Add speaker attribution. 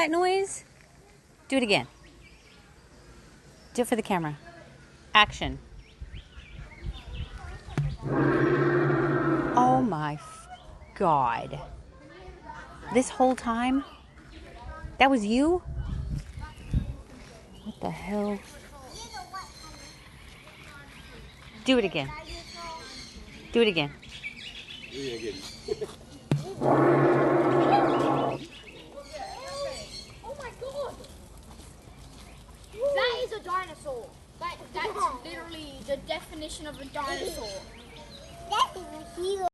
Speaker 1: That noise? Do it again. Do it for the camera. Action. Oh my God. This whole time? That was you? What the hell? Do it again. Do it again.
Speaker 2: Oh my God! That is a dinosaur. That's literally the definition of a dinosaur. That is a huge.